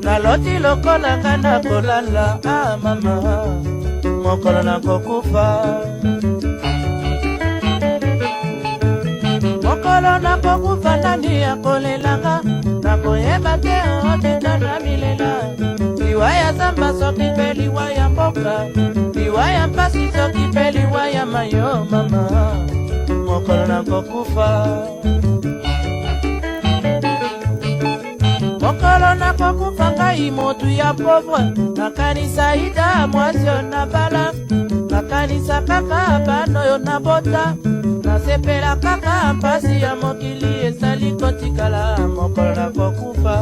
naloti lokola ngana kolala mama mokolo nakokufa mokolo nakokufa nani akolelanga nakoyeba te oteta na milela liwa ya zamba soki mpe liwa ya mboka liwa ya mpasi soki mpe liwa ya mayo mama mokolo nakokufa mokolo nakokufa ngai motu ya pauvre nakanisa ida mwasio na bala nakanisa kaka bano yo nabota nasepela kaka mpasi ya mokili esali kotikala mokolo nakokufa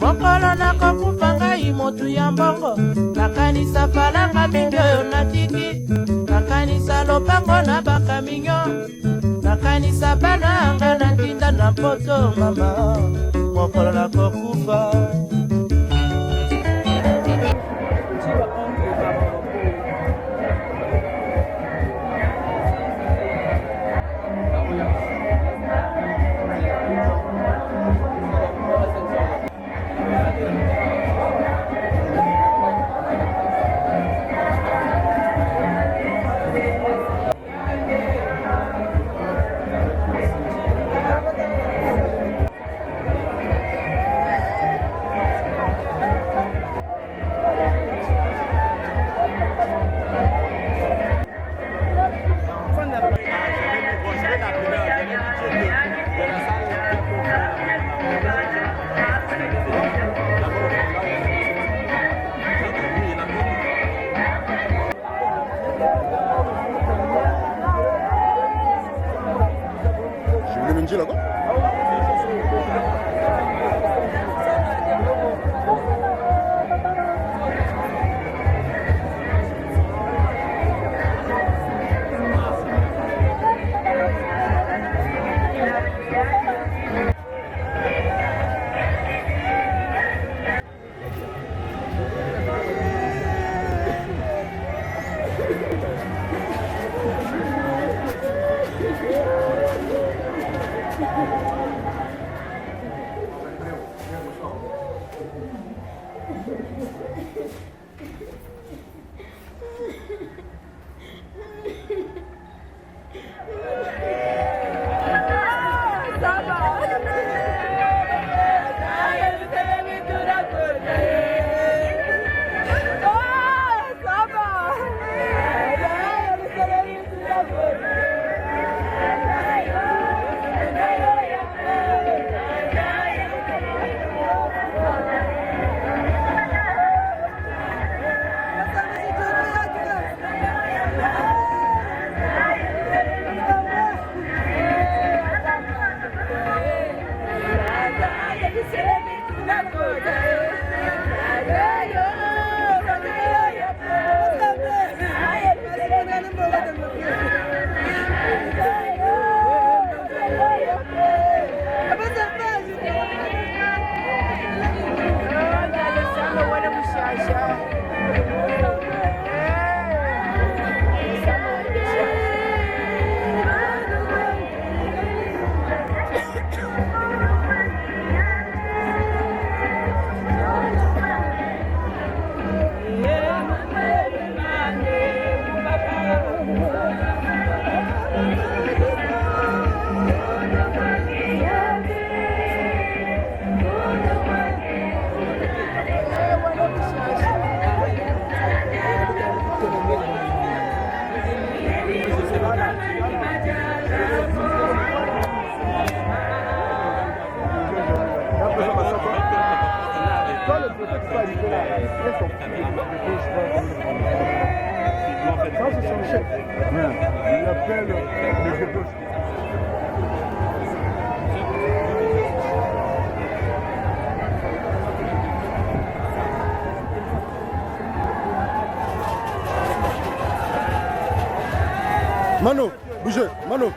mokolo nakokufa ngai motu ya mbongo nakanisa falanga mingi oyo natiki nakanisa lopango na bakaminyo nakanisa bana anga na tinda na poto mama mokolo nakokufa Mano, bougez, Mano.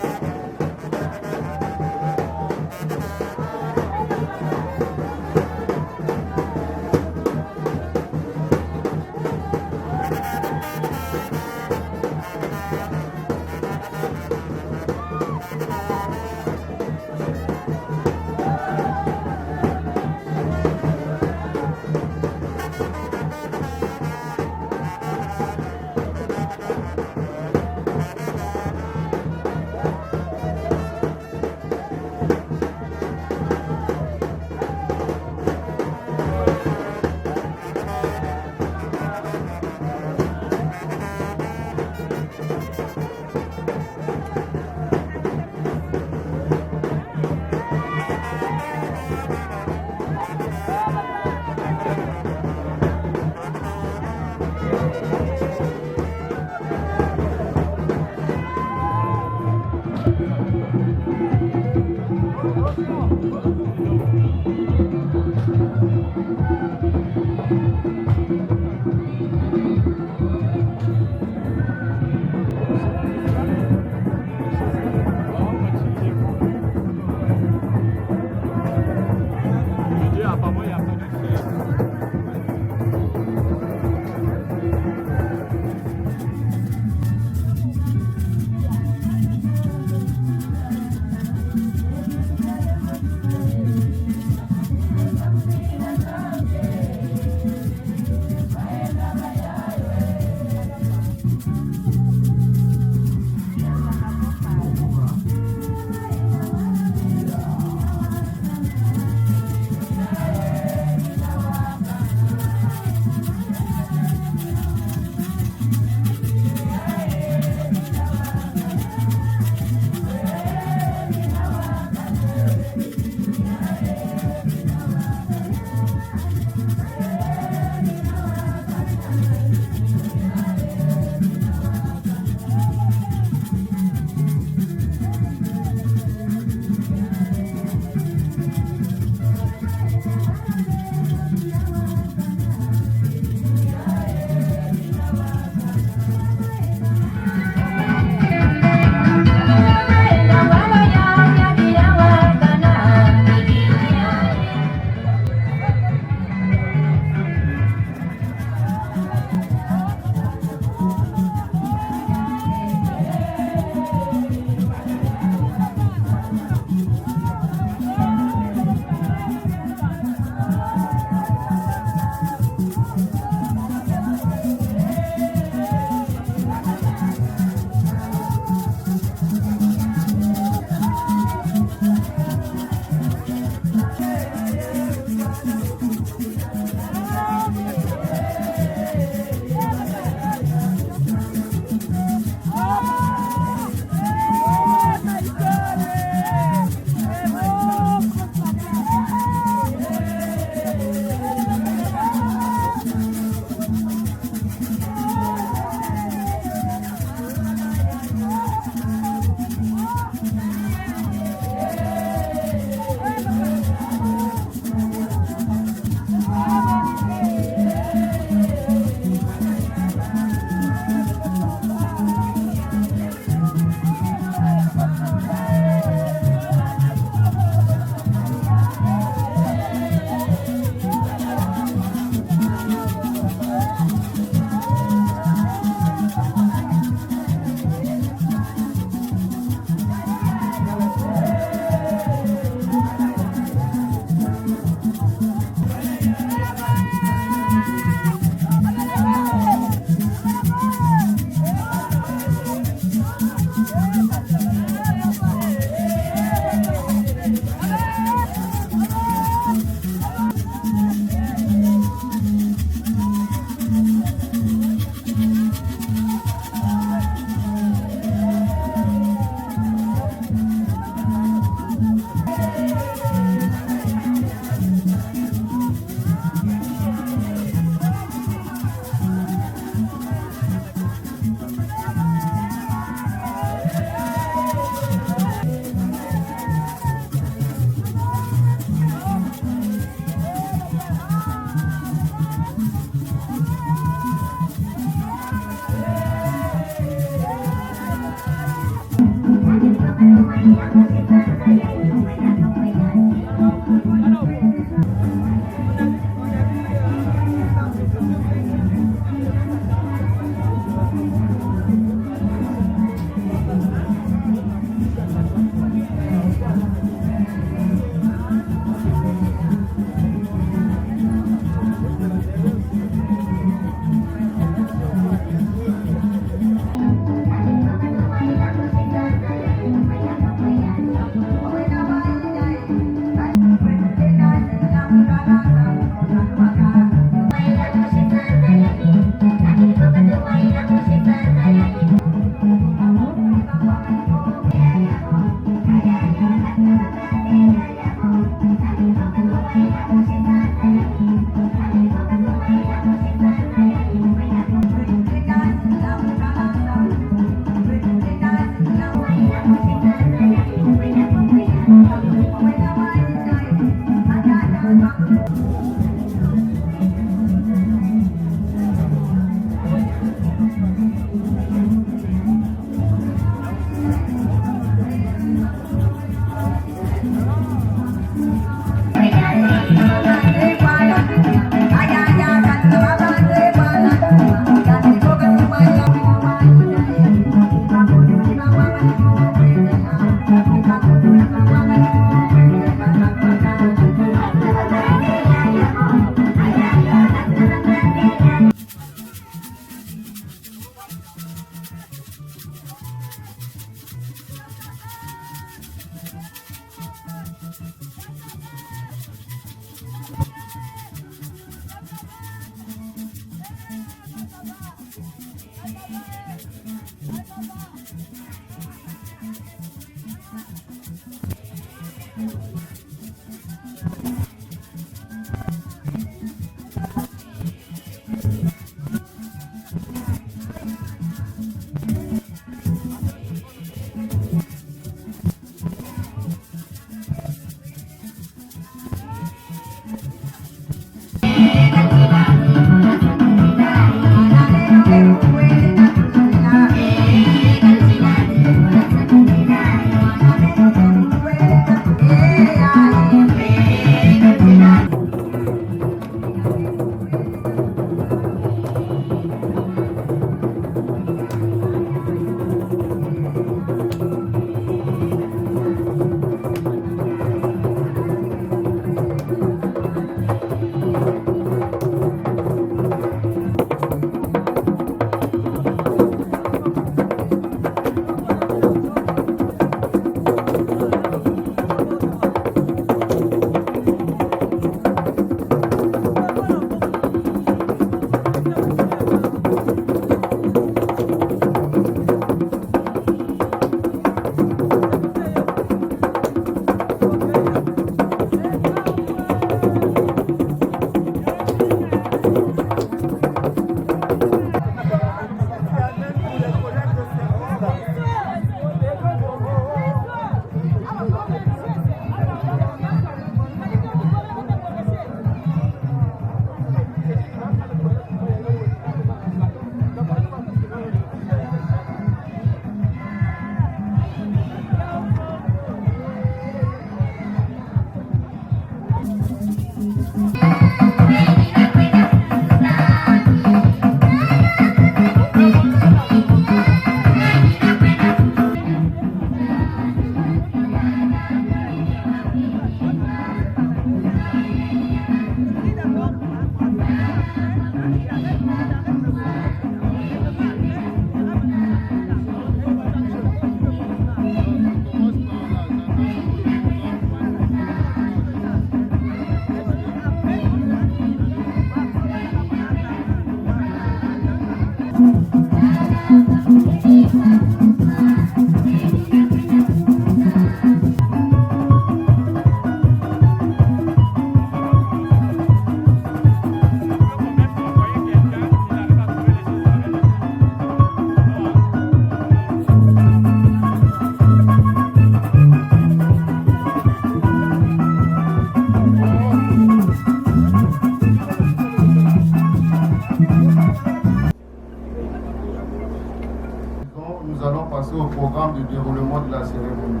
Nous allons passer au programme de déroulement de la cérémonie.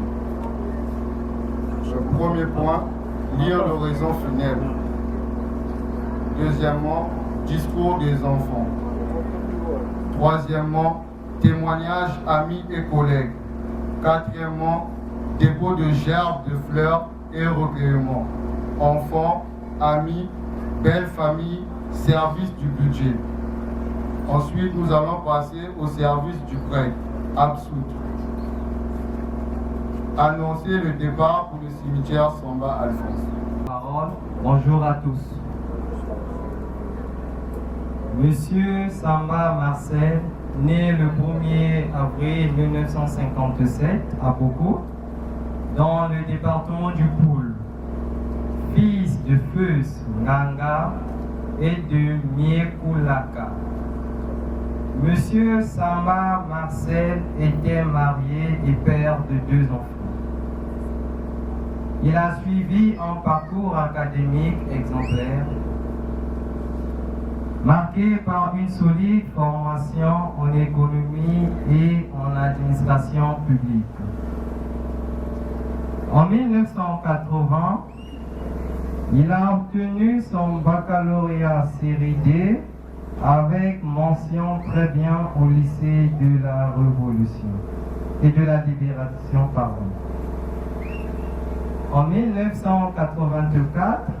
Premier point, lire l'oraison funèbre. Deuxièmement, discours des enfants. Troisièmement, témoignages amis et collègues. Quatrièmement, dépôt de gerbes de fleurs et recueillement. Enfants, amis, belle famille, service du budget. Ensuite, nous allons passer au service du prêtre, Absout. Annoncer le départ pour le cimetière Samba Alphonse. Parole. Bonjour à tous. Monsieur Samba Marcel, né le 1er avril 1957 à Boko, dans le département du Poul, fils de Feus Nganga et de Miekulaka. Monsieur Samba Marcel était marié et père de 2 enfants. Il a suivi un parcours académique exemplaire, marqué par une solide formation en économie et en administration publique. En 1980, il a obtenu son baccalauréat série D avec mention très bien au lycée de la Révolution et de la Libération, pardon. En 1984,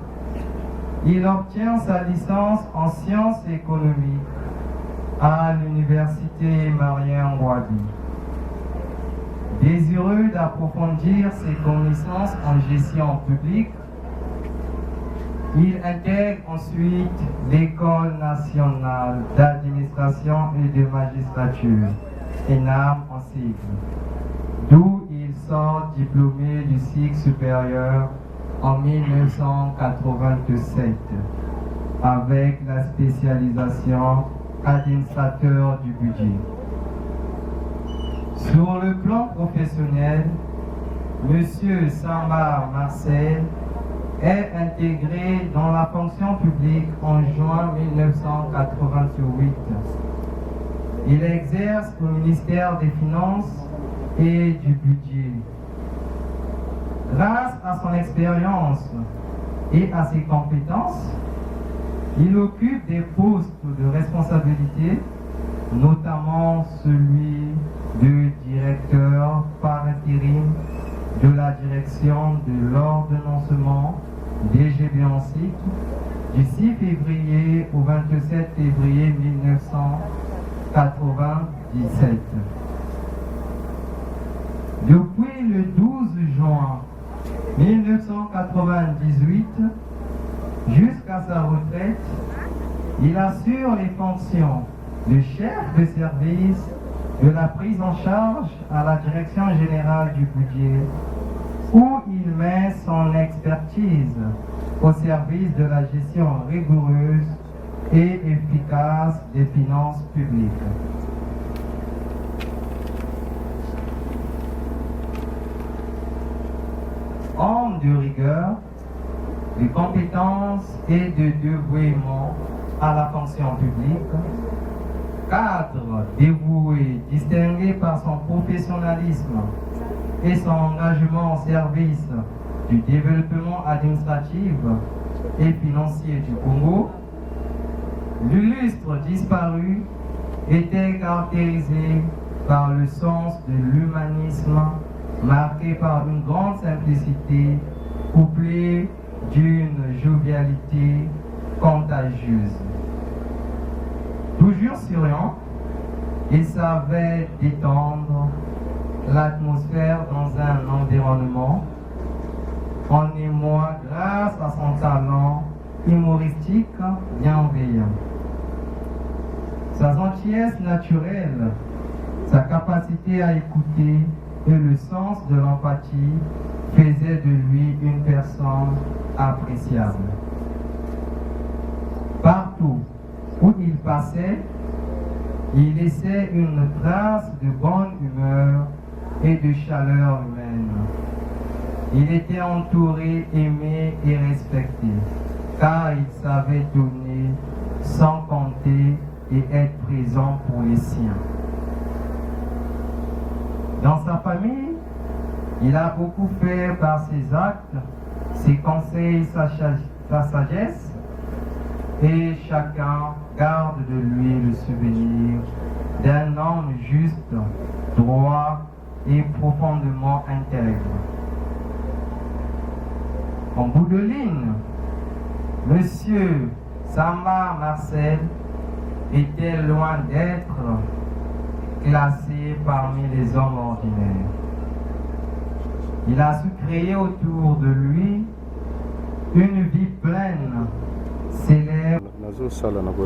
il obtient sa licence en sciences économiques à l'université Marien Ngouabi. Désireux d'approfondir ses connaissances en gestion publique, il intègre ensuite l'École nationale d'administration et de magistrature, ENAM en sigle, d'où il sort diplômé du cycle supérieur en 1987 avec la spécialisation administrateur du budget. Sur le plan professionnel, M. Samba Marcel est intégré dans la fonction publique en juin 1988. Il exerce au ministère des Finances et du Budget. Grâce à son expérience et à ses compétences, il occupe des postes de responsabilité, notamment celui de directeur par intérim de la direction de l'ordonnancement DGB en cycle du 6 février au 27 février 1997. Depuis le 12 juin 1998 jusqu'à sa retraite, il assure les fonctions de chef de service de la prise en charge à la Direction générale du budget, où il met son expertise au service de la gestion rigoureuse et efficace des finances publiques. Homme de rigueur, de compétences et de dévouement à la fonction publique, cadre dévoué, distingué par son professionnalisme et son engagement au service du développement administratif et financier du Congo, l'illustre disparu était caractérisé par le sens de l'humanisme marqué par une grande simplicité couplée d'une jovialité contagieuse. Toujours souriant, il savait détendre l'atmosphère dans un environnement en émoi grâce à son talent humoristique bienveillant. Sa gentillesse naturelle, sa capacité à écouter et le sens de l'empathie faisaient de lui une personne appréciable. Partout où il passait, il laissait une trace de bonne humeur et de chaleur humaine. Il était entouré, aimé et respecté, car il savait donner sans compter et être présent pour les siens. Dans sa famille, Il a beaucoup fait par ses actes, ses conseils, sa sagesse, et chacun garde de lui le souvenir d'un homme juste, droit et profondément intègre. En bout de ligne, Monsieur Samba Marcel était loin d'être classé parmi les hommes ordinaires. Il a su créer autour de lui une vie pleine, célèbre.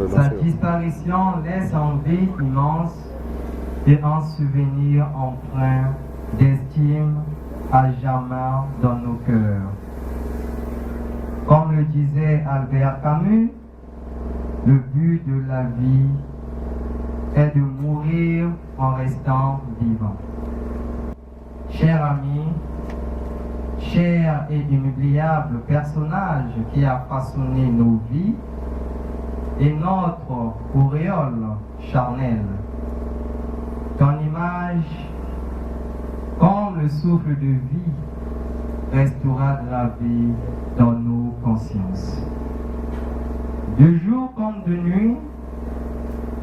Sa disparition laisse un vide immense et un souvenir empreint d'estime à jamais dans nos cœurs. Comme le disait Albert Camus, le but de la vie est de mourir en restant vivant. Chers amis, cher et inoubliable personnage qui a façonné nos vies et notre auréole charnelle, ton image, comme le souffle de vie, restera gravé dans nos consciences. De jour comme de nuit,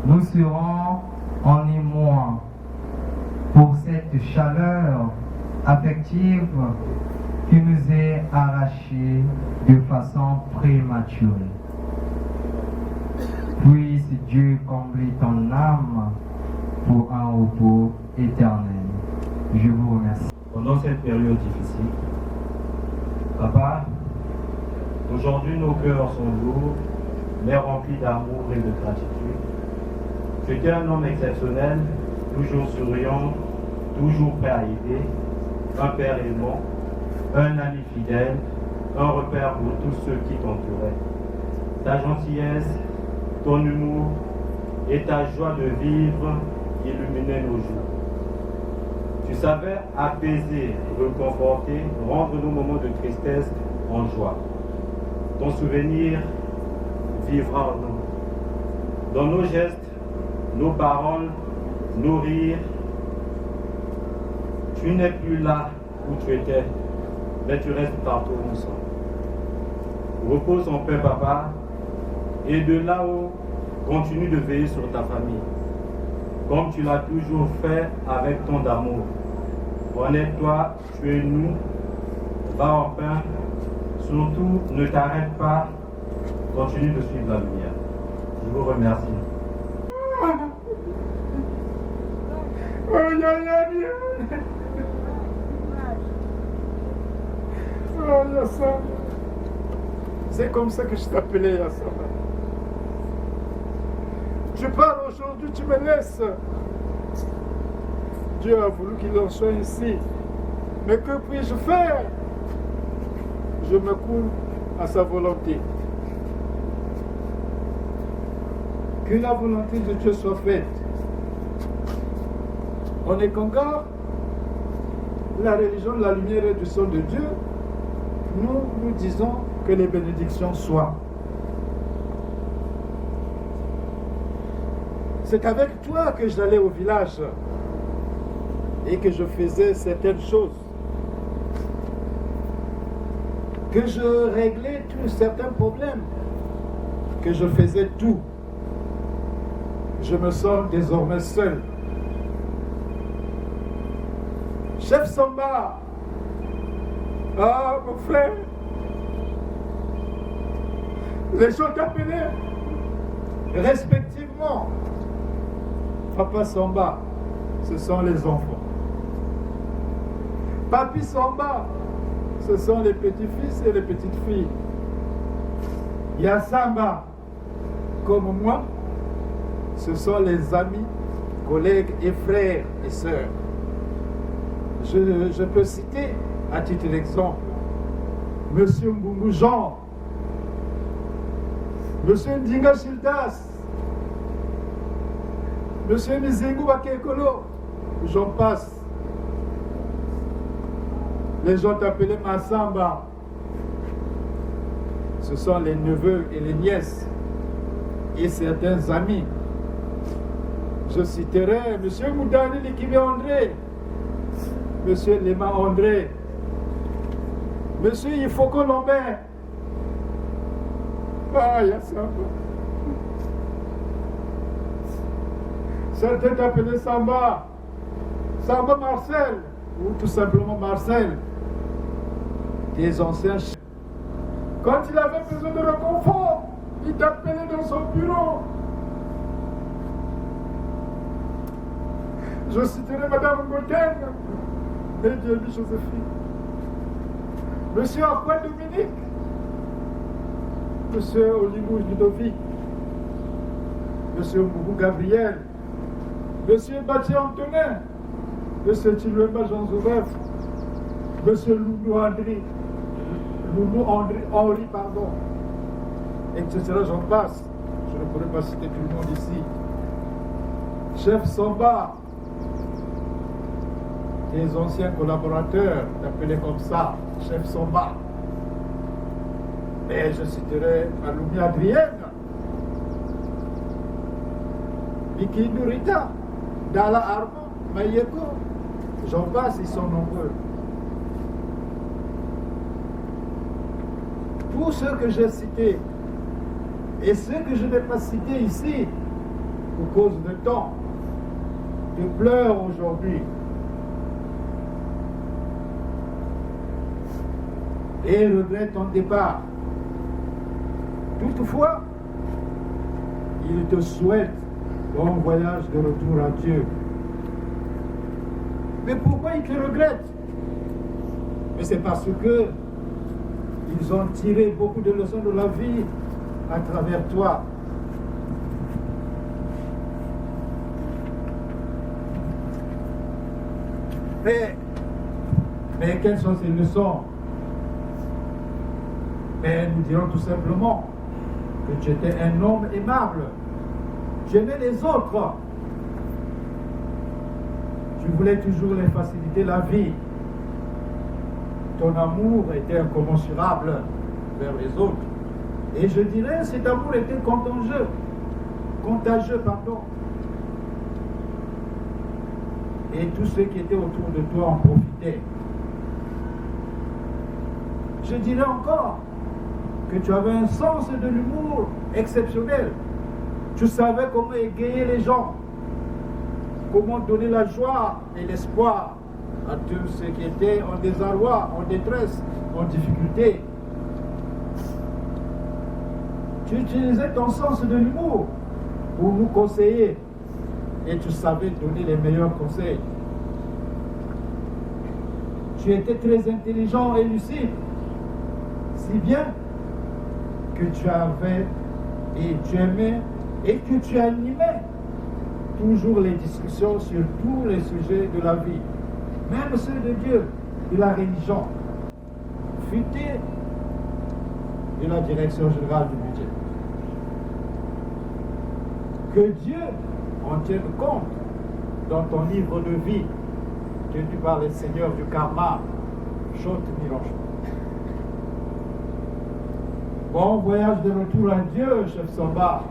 nous serons en émoi pour cette chaleur affective qui nous est arrachée de façon prématurée. Puisse Dieu combler ton âme pour un repos éternel. Je vous remercie. Pendant cette période difficile, Papa, aujourd'hui nos cœurs sont lourds, mais remplis d'amour et de gratitude. Tu étais un homme exceptionnel, toujours souriant, toujours prêt à aider, un père aimant, un ami fidèle, un repère pour tous ceux qui t'entouraient. Ta gentillesse, ton humour et ta joie de vivre illuminaient nos jours. Tu savais apaiser, reconforter, rendre nos moments de tristesse en joie. Ton souvenir vivra en nous. Dans nos gestes, nos paroles, nos rires, tu n'es plus là où tu étais, mais tu restes partout où nous sommes. Repose en paix, Papa, et de là-haut, continue de veiller sur ta famille, comme tu l'as toujours fait avec ton amour. Honnête-toi, tu es nous, va en paix, surtout ne t'arrête pas, continue de suivre la lumière. Je vous remercie. Oh, Yassamba. C'est comme ça que je t'appelais, Yassamba. Tu parles aujourd'hui, tu me laisses. Dieu a voulu qu'il en soit ainsi. Mais que puis-je faire? Je me coule à sa volonté. Que la volonté de Dieu soit faite. On est qu'encore la religion de la lumière et du sang de Dieu. Nous disons que les bénédictions soient. C'est avec toi que j'allais au village et que je faisais certaines choses, que je réglais certains problèmes, que je faisais tout. Je me sens désormais seul. Chef Samba, ah mon frère, les gens t'appelaient respectivement Papa Samba, ce sont les enfants. Papi Samba, ce sont les petits-fils et les petites-filles. Yassamba, comme moi, ce sont les amis, collègues et frères et sœurs. Je peux citer, à titre d'exemple, Monsieur Mbungu Jean, Monsieur Ndinga Childas, Monsieur Mizengu Bakekolo, j'en passe. Les gens t'appelaient Massamba. Ce sont les neveux et les nièces et certains amis. Je citerai Monsieur Moudani Likime André, Monsieur Lema André, Monsieur Ifoko Lambert, ah, il y a ça. Certains t'appelaient Samba, Samba Marcel, ou tout simplement Marcel, des anciens chefs. Quand il avait besoin de réconfort, il t'appelait dans son bureau. Je citerai Madame Gauthier, Médiémi Joséphine, Monsieur Antoine Dominique, Monsieur Olimou Ludovic, Monsieur Moubou Gabriel, Monsieur Baptiste Antonin, Monsieur Chiluemba Jean Joseph, Monsieur Loulou Henri, pardon, etc. J'en passe. Je ne pourrais pas citer tout le monde ici. Chef Samba, des anciens collaborateurs, appelés comme ça, Chef Samba. Mais je citerai Aloumi Adrienne, Miki Nourita, Dala Armand, Mayeko, j'en passe, ils sont nombreux. Tous ceux que j'ai cités et ceux que je n'ai pas cités ici, pour cause de temps, je pleure aujourd'hui. Et regrette ton départ. Toutefois, il te souhaite bon voyage de retour à Dieu. Mais pourquoi il te regrette? Mais c'est parce que ils ont tiré beaucoup de leçons de la vie à travers toi. Mais quelles sont ces leçons? Mais nous dirons tout simplement que tu étais un homme aimable. Tu aimais les autres. Tu voulais toujours les faciliter la vie. Ton amour était incommensurable vers les autres. Et je dirais, cet amour était contagieux, pardon. Et tous ceux qui étaient autour de toi en profitaient. Je dirais encore que tu avais un sens de l'humour exceptionnel. Tu savais comment égayer les gens, comment donner la joie et l'espoir à tous ceux qui étaient en désarroi, en détresse, en difficulté. Tu utilisais ton sens de l'humour pour nous conseiller et tu savais donner les meilleurs conseils. Tu étais très intelligent et lucide, si bien que tu avais et tu aimais et que tu animais toujours les discussions sur tous les sujets de la vie, même ceux de Dieu, de la religion, futé de la direction générale du budget. Que Dieu en tienne compte dans ton livre de vie tenu par les seigneurs du karma, Chote Miranchon. Bon voyage de retour à Dieu, chef Samba.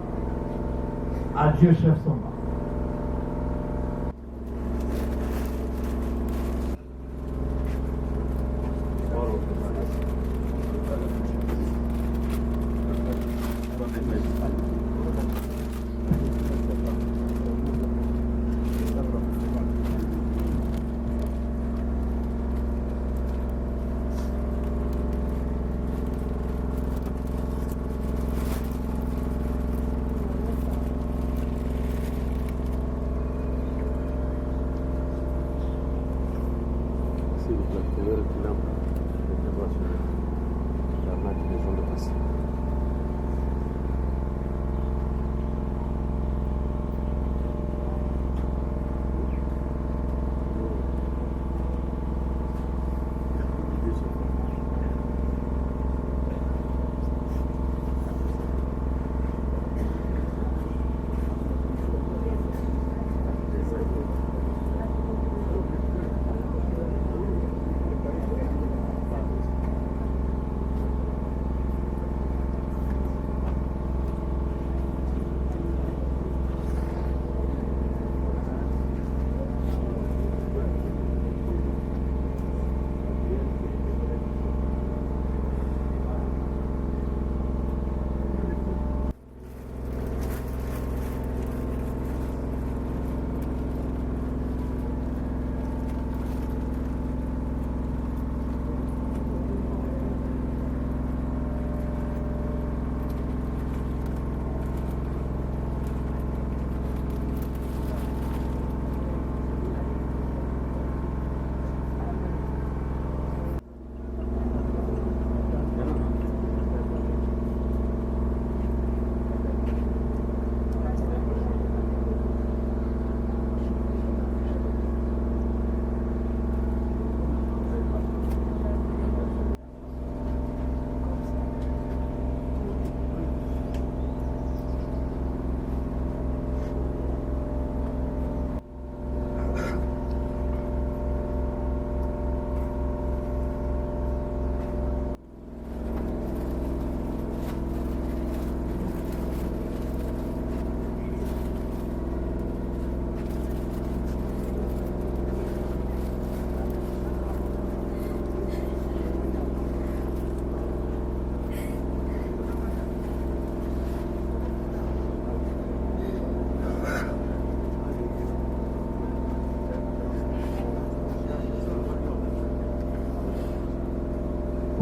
Adieu, chef Samba.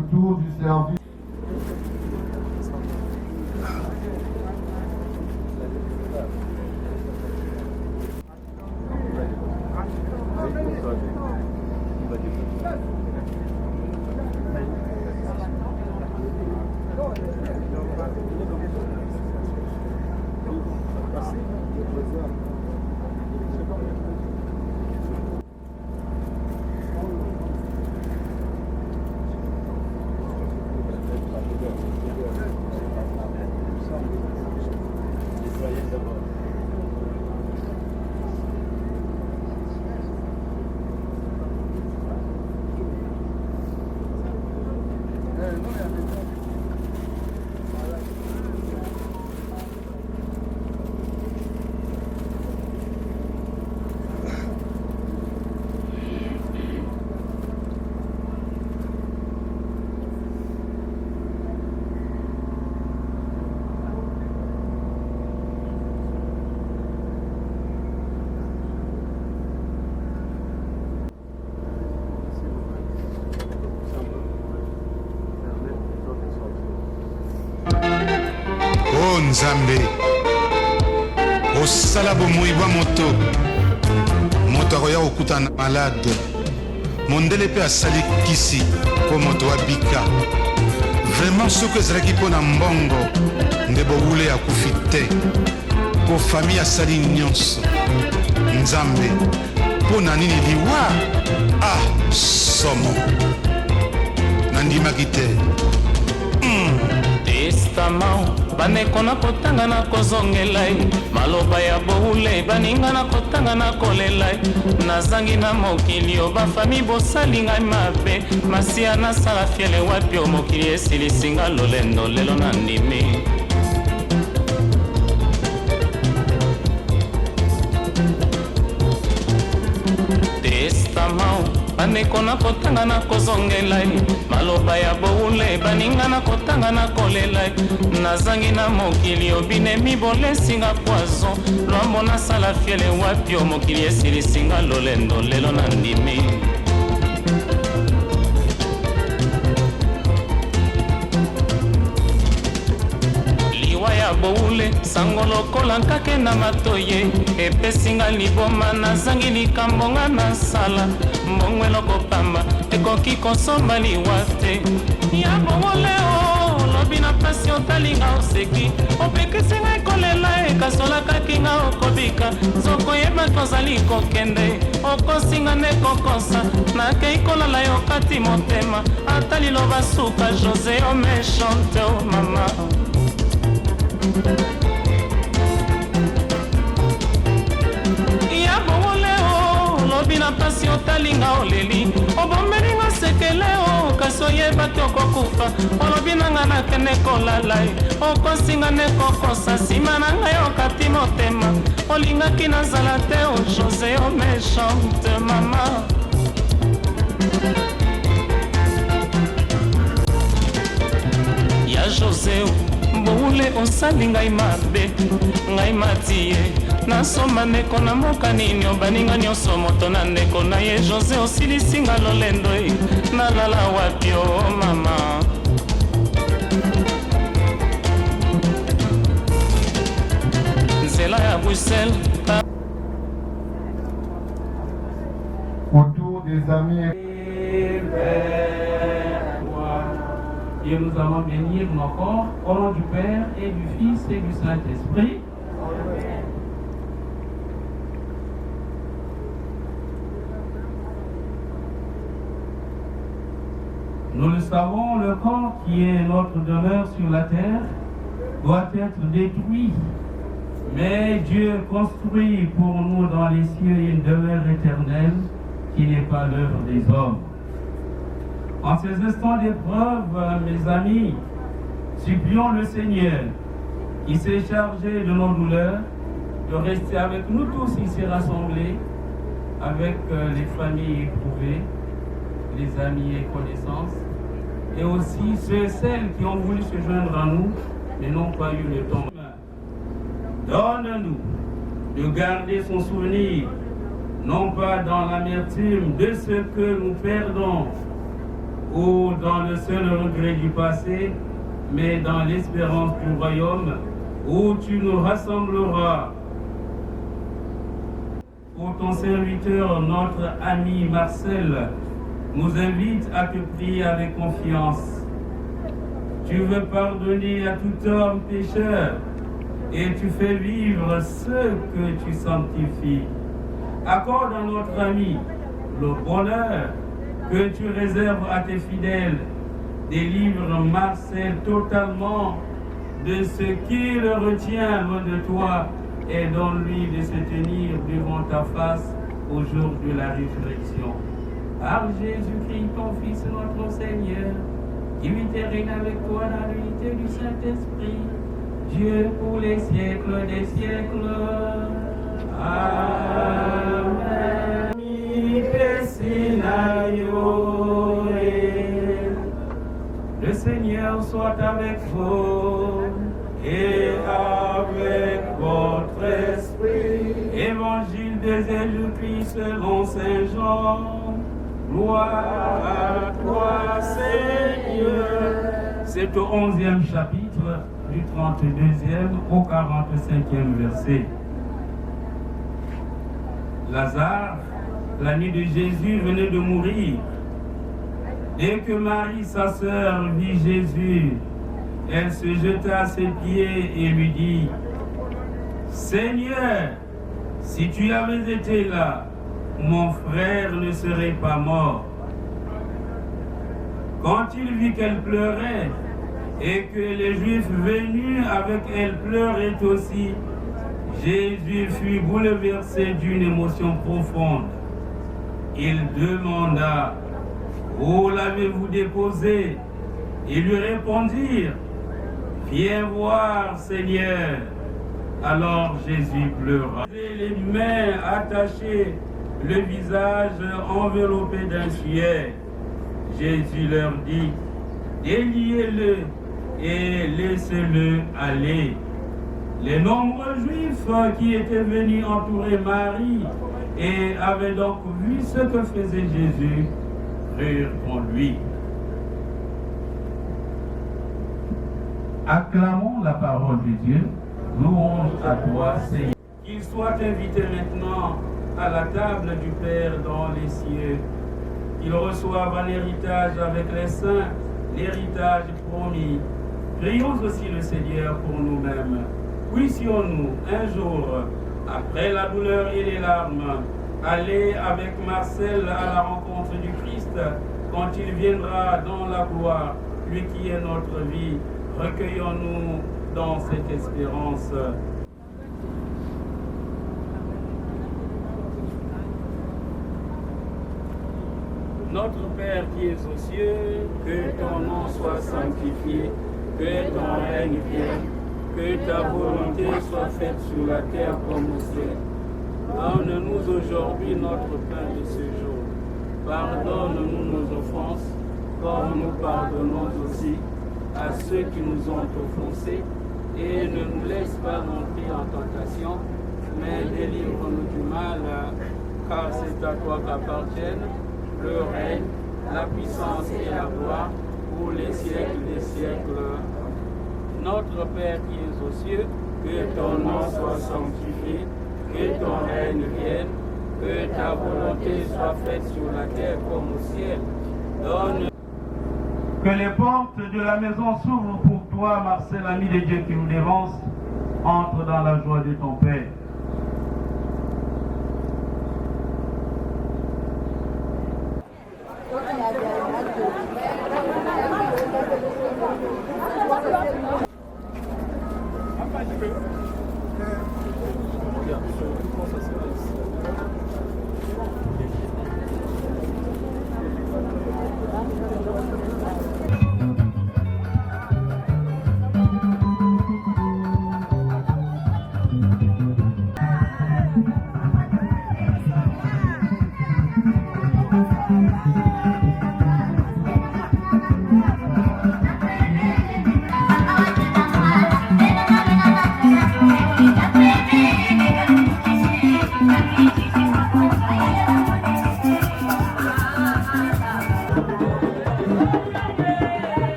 autour du service. Nzambe osala bomoi bwa moto akoya kokutana malade mondele mpe asali kisi mpo moto abika vraiment soki ezalaki mpo na mbongo nde bowule akufi te mpo famille asali nyonso Nzambe mpo na nini liwa somo nandimaki te testament baneko na kotanga na kozongela ye maloba ya boule baninga na kotanga na kolela ye nazangi na mokili o bafami bosali ngai mabe masiya nasala fiele wapi o mokili esilisinga lolendo lelo na ndimi testament baneko na kotanga na kozongela ye maloba ya boule baninga na kotanga na kolela ye nazangi na mokili obinemi bolesinga poison lwambo nasala fiele wapi o mokili esilisinga lolendo lelo na ndimi liwa ya boule sango lokola nkake na matoye epesinga liboma nazangi likambo nga nasala mbongwe lokopamba ekoki kosomba liwa te ya bongole o lobi na pasi otalinga oseki opekisinga ekolela ekasolakaki nga okobika zokoyeba kozali kokende okosinga nde kokosa nakei kolala yo kati motema ata liloba suka josé o méchante o mama ya bongole o lobi na pasi otalinga oleli obomelinga sekele o kasi oyeba te okokufa olobi nanga nakende kolala ye okosinga nde kokosa nsima na ngai okati motema olingaki nazala te o josé o méchante mama ya josé boule osali ngai mabe ngai mati ye nasomba ndeko na moka nini obaninga nyonso moto na ndeko na ye josé osilisinga lolendo ye nalala wapi o mama nzela ya bruxelles Autour des amis et nous allons bénir nos corps au nom du Père et du Fils et du Saint-Esprit. Nous le savons, le corps qui est notre demeure sur la terre doit être détruit. Mais Dieu construit pour nous dans les cieux une demeure éternelle qui n'est pas l'œuvre des hommes. En ces instants d'épreuve, mes amis, supplions le Seigneur, qui s'est chargé de nos douleurs, de rester avec nous tous ici rassemblés, avec les familles éprouvées, les amis et connaissances, et aussi ceux et celles qui ont voulu se joindre à nous, mais n'ont pas eu le temps. Donne-nous de garder son souvenir, non pas dans l'amertume de ce que nous perdons, ou dans le seul regret du passé, mais dans l'espérance du royaume où tu nous rassembleras. Pour ton serviteur, notre ami Marcel nous invite à te prier avec confiance. Tu veux pardonner à tout homme pécheur et tu fais vivre ceux que tu sanctifies. Accorde à notre ami le bonheur que tu réserves à tes fidèles. Délivre Marcel totalement de ce qui le retient loin de toi et donne-lui de se tenir devant ta face au jour de la résurrection. Par Jésus-Christ, ton Fils, notre Seigneur, qui vit et règne avec toi dans l'unité du Saint-Esprit, Dieu pour les siècles des siècles. Amen. Le Seigneur soit avec vous et avec votre esprit. Évangile de Jésus-Christ selon Saint Jean. Gloire à toi, Seigneur. C'est au 11e chapitre, du 32e au 45e verset. Lazare, l'ami de Jésus, venait de mourir. Dès que Marie, sa sœur, vit Jésus, elle se jeta à ses pieds et lui dit: Seigneur, si tu avais été là, mon frère ne serait pas mort. Quand il vit qu'elle pleurait et que les Juifs venus avec elle pleuraient aussi, Jésus fut bouleversé d'une émotion profonde. Il demanda: Où l'avez-vous déposé? Ils lui répondirent: Viens voir, Seigneur. Alors Jésus pleura. Les mains attachées, le visage enveloppé d'un suaire. Jésus leur dit: Déliez-le et laissez-le aller. Les nombreux Juifs qui étaient venus entourer Marie et avaient donc vu ce que faisait Jésus crurent en lui. Acclamons la parole de Dieu. Louange à toi, Seigneur. Qu'il soit invité maintenant à la table du Père dans les cieux. Qu'il reçoive un héritage avec les saints, l'héritage promis. Prions aussi le Seigneur pour nous-mêmes. Puissions-nous un jour, après la douleur et les larmes, aller avec Marcel à la rencontre du Christ quand il viendra dans la gloire, lui qui est notre vie. Recueillons-nous dans cette espérance. Notre Père qui es aux cieux, que ton nom soit sanctifié, que ton règne vienne, que ta volonté soit faite sur la terre comme au ciel. Donne-nous aujourd'hui notre pain de ce jour. Pardonne-nous nos offenses, comme nous pardonnons aussi à ceux qui nous ont offensés, et ne nous laisse pas entrer en tentation, mais délivre-nous du mal, car c'est à toi qu'appartiennent le règne, la puissance et la gloire pour les siècles des siècles. Notre Père qui es aux cieux, que ton nom soit sanctifié, que ton règne vienne, que ta volonté soit faite sur la terre comme au ciel. Donne que les portes de la maison s'ouvrent pour toi, Marcel, ami de Dieu qui nous dévance. Entre dans la joie de ton Père. Thank you.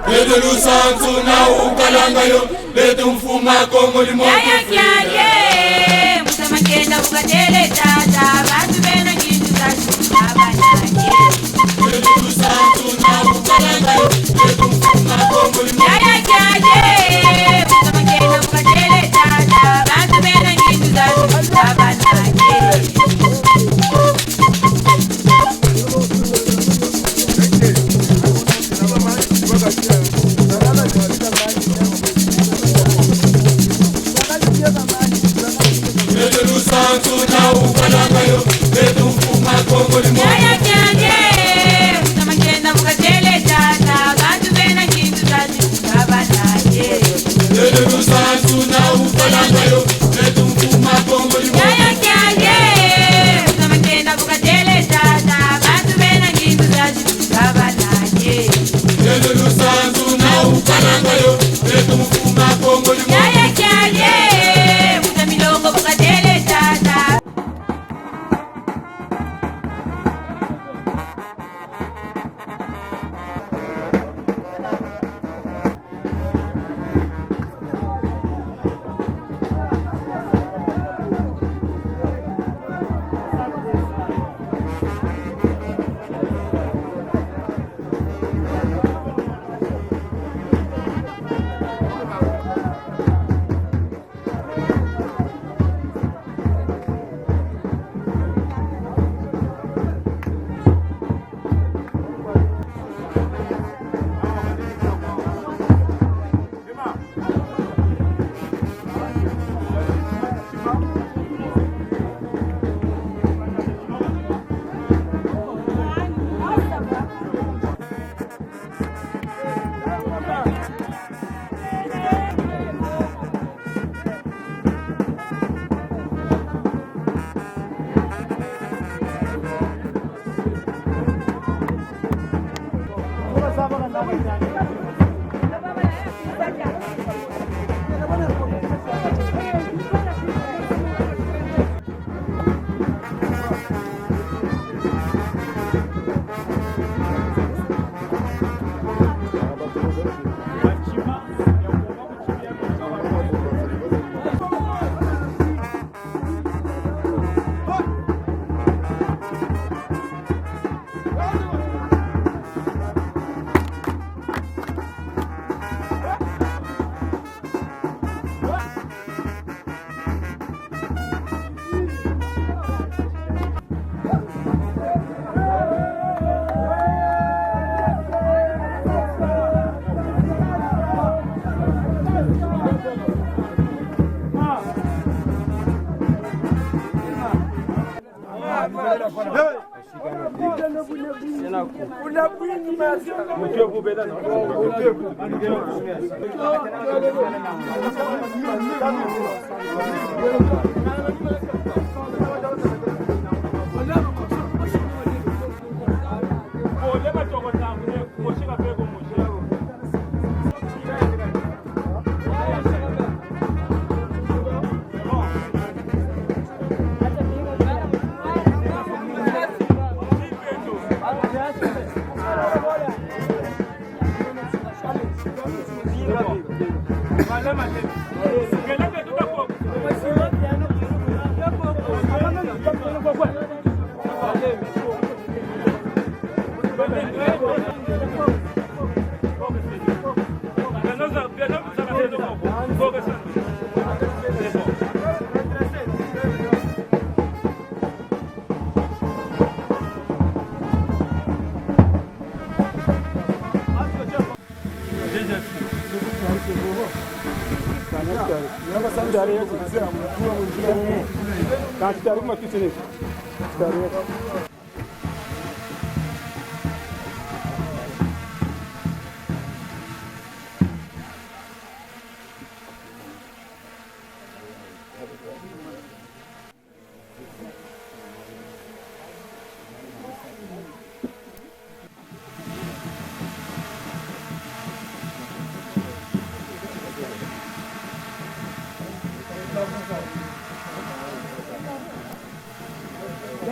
Ledulu santu na ukalanga yo letu mfuma Kongo limoto Musama kenda ukatele tata bantu bena kintu kashi abanyanye Ledulu santu na ukalanga yo letu mfuma Kongo limoto Musama kenda ukatele tata bantu bena kintu kashi abanyanye Ledulu santu na ukalanga yo letu mfuma Kongo limoto Musama kenda ukatele tata bantu bena kintu kashi abanyanye Ledulu santu na ukalanga yo letu mfuma Kongo limoto Musama kenda ukatele tata bantu bena kintu kashi abanyanye Ledulu santu na ukalanga yo letu mfuma Kongo limoto Mutamilongo ukatele tata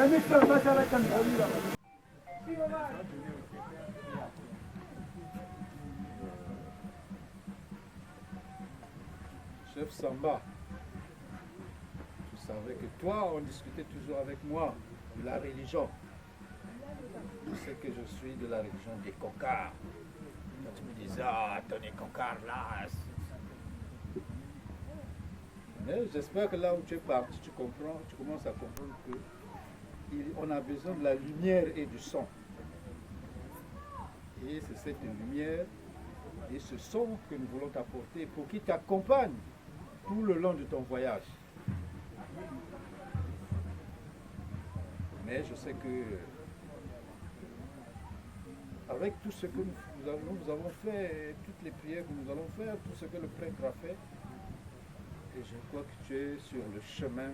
Chef Samba, tu savais que toi, on discutait toujours avec moi de la religion. Tu sais que je suis de la religion des cocards. Quand tu me disais, ah, Tony Cocard là. Mais j'espère que là où tu es parti, tu comprends, tu commences à comprendre qu'on a besoin de la lumière et du son. Et c'est cette lumière et ce son que nous voulons t'apporter pour qu'il t'accompagne tout le long de ton voyage. Mais je sais que avec tout ce que nous avons fait, toutes les prières que nous allons faire, tout ce que le prêtre a fait, et je crois que tu es sur le chemin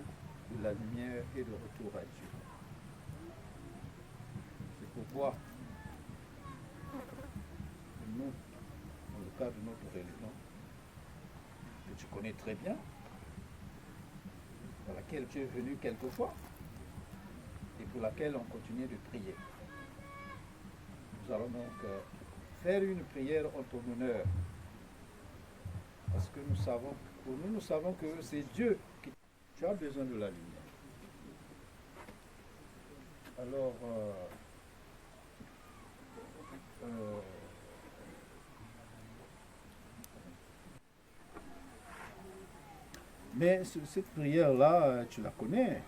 de la lumière et de retour à Dieu. C'est pourquoi nous, dans le cadre de notre religion, que tu connais très bien, dans laquelle tu es venu quelquefois, et pour laquelle on continue de prier. Nous allons donc faire une prière en ton honneur, parce que nous savons que c'est Dieu qui... Tu as besoin de la lumière. Alors, mais cette prière-là, tu la connais.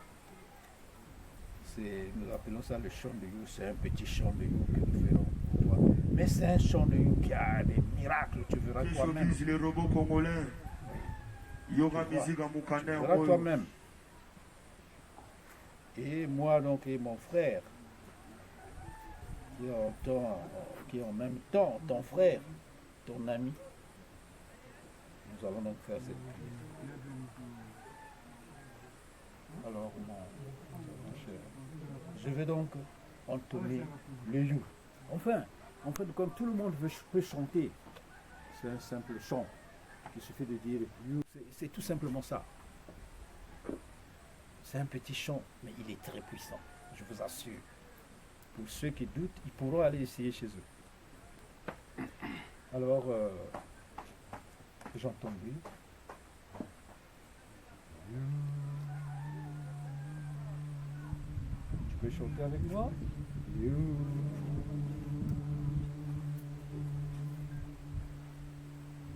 Nous appelons ça le chant de You. C'est un petit chant de You que nous ferons pour toi. Mais c'est un chant de You qui a des miracles, tu verras toi-même. les robots congolais. Il y aura musique en tu verras toi-même. Et moi donc et mon frère, qui est en même temps ton frère, ton ami, nous allons donc faire cette prière. Alors mon cher, je vais donc entonner le You. Enfin, comme tout le monde peut chanter, c'est un simple chant. Il suffit de dire You, c'est tout simplement ça. C'est un petit chant, mais il est très puissant, je vous assure. Pour ceux qui doutent, ils pourront aller essayer chez eux. Alors, j'entends lui. Tu peux chanter avec moi? You.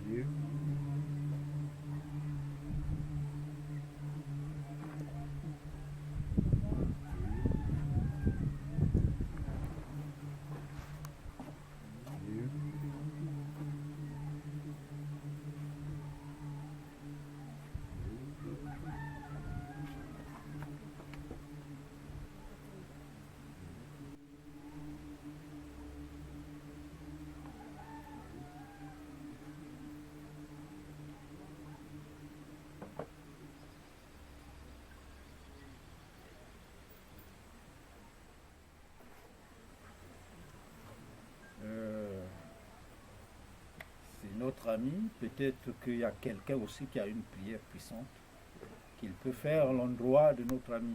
You. Notre ami, peut-être qu'il y a quelqu'un aussi qui a une prière puissante qu'il peut faire à l'endroit de notre ami.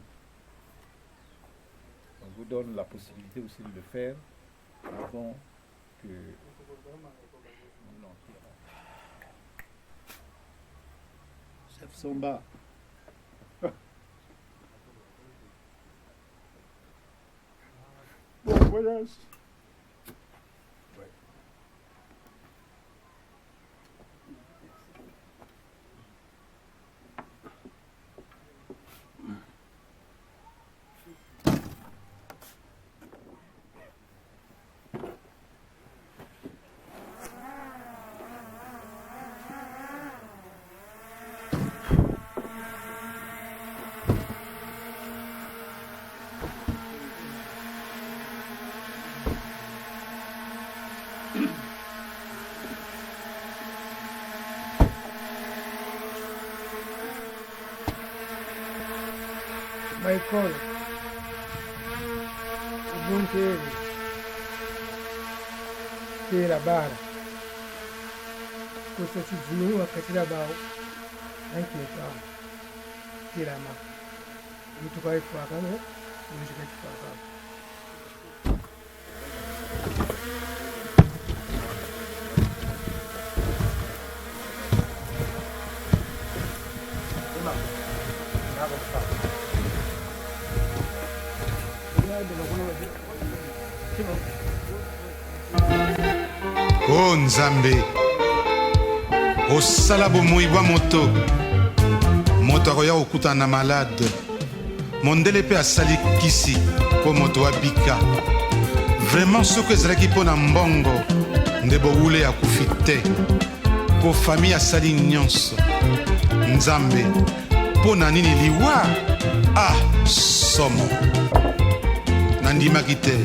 On vous donne la possibilité aussi de le faire avant que nous l'enterrons. Chef Samba. Bon voyage. Michael, Ubuntu, qui est la barre, que ce soit nous, après la barre, inquiétant, qui est la main. Nous, tout cas, il faut attendre. nishika kifaa hapa. Oh Nzambe, osala bomoi bwa moto akoya kokutana na malade, mondele mpe asali kisi mpo moto abika. Vraiment soki ezalaki mpo na mbongo nde bowule akufi te, mpo famille asali nyonso. Nzambe, mpo na nini liwa? Ah, somo nandimaki te.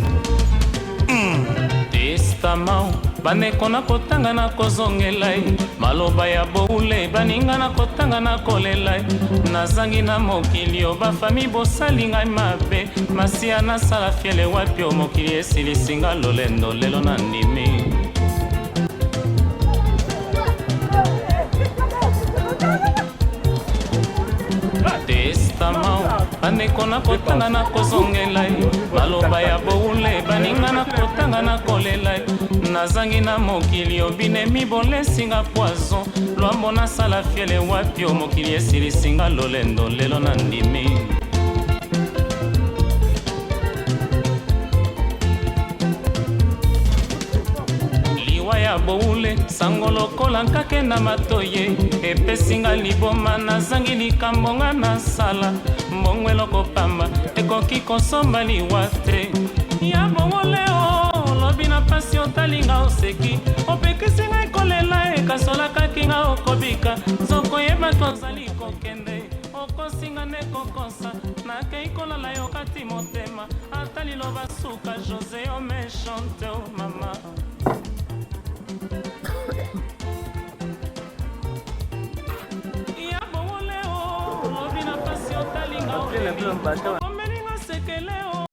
Testament bandeko na kotanga na kozongela ye, maloba ya boule baninga na kotanga na kolela ye. Nazangi na mokili o bafami bosali ngai mabe, masiya nasala fiele wapi o mokili esilisinga lolendo lelo na ndimi. Testament bandeko na kotanga na kozongela ye, maloba ya boule baninga na kotanga na kolela ye. Nazangi na mokili obinemi bolesinga poison, lwambo nasala fiele wapi o mokili esilisinga lolendo lelo na ndimi. Liwa ya boule sango lokola nkake na matoye, epesinga liboma nazangi likambo nga nasala. Mbongo eloko pamba ekoki kosomba liwa te ya boule o lobi na pasi otalinga oseki, opekisi ngai kolela ekasolakaki nga okobika. Zoko yeba tozali kokende okosinga nde kokosa, nakei kolala yo kati motema ata liloba suka. José o méchante o mama. Ya boule o lobi na pasi otalinga okomelinga sekele